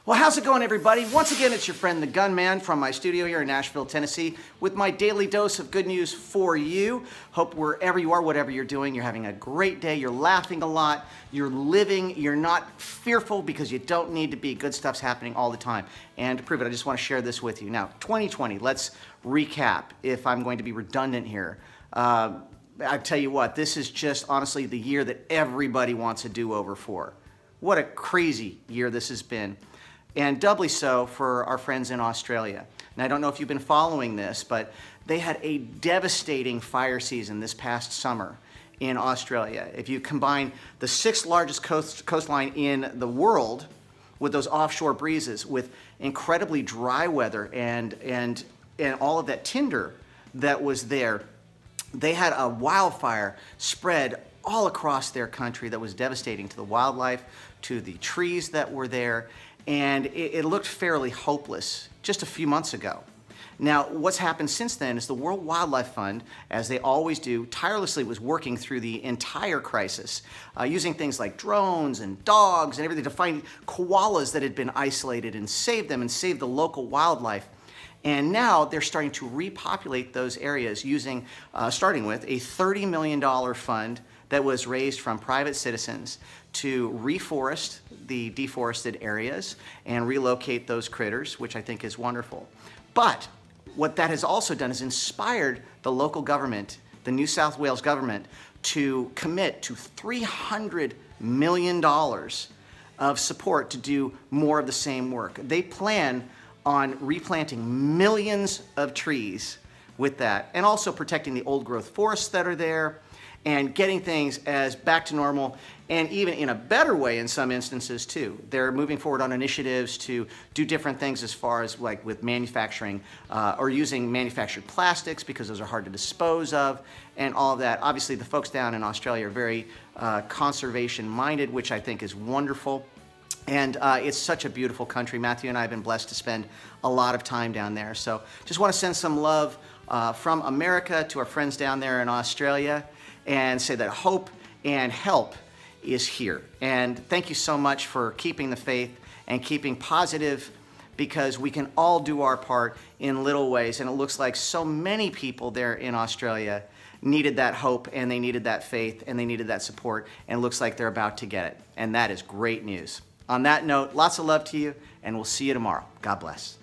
Well, how's it going, everybody? Once again, it's your friend, the Gunman, from my studio here in Nashville, Tennessee, with my daily dose of good news for you. Hope wherever you are, whatever you're doing, you're having a great day, you're laughing a lot, you're living, you're not fearful because you don't need to be. Good stuff's happening all the time. And to prove it, I just want to share this with you. Now, 2020, let's recap, if I'm going to be redundant here. I tell you what, this is just honestly the year that everybody wants a do-over for. What a crazy year this has been. And doubly so for our friends in Australia. Now, I don't know if you've been following this, but they had a devastating fire season this past summer in Australia. If you combine the sixth largest coastline in the world with those offshore breezes, with incredibly dry weather and all of that tinder that was there, they had a wildfire spread all across their country that was devastating to the wildlife, to the trees that were there, and it looked fairly hopeless just a few months ago. Now, what's happened since then is the World Wildlife Fund, as they always do, tirelessly was working through the entire crisis, using things like drones and dogs and everything to find koalas that had been isolated and save them and save the local wildlife. And now they're starting to repopulate those areas using, starting with a $30 million fund that was raised from private citizens to reforest the deforested areas and relocate those critters, which I think is wonderful. But what that has also done is inspired the local government, the New South Wales government, to commit to $300 million of support to do more of the same work. They plan on replanting millions of trees with that, and also protecting the old growth forests that are there, and getting things as back to normal, and even in a better way in some instances too. They're moving forward on initiatives to do different things as far as like with manufacturing or using manufactured plastics, because those are hard to dispose of, and all of that. Obviously the folks down in Australia are very conservation minded, which I think is wonderful. And it's such a beautiful country. Matthew and I have been blessed to spend a lot of time down there. So just want to send some love from America to our friends down there in Australia, and say that hope and help is here. And thank you so much for keeping the faith and keeping positive, because we can all do our part in little ways. And it looks like so many people there in Australia needed that hope, and they needed that faith, and they needed that support, and it looks like they're about to get it. And that is great news. On that note, lots of love to you, and we'll see you tomorrow. God bless.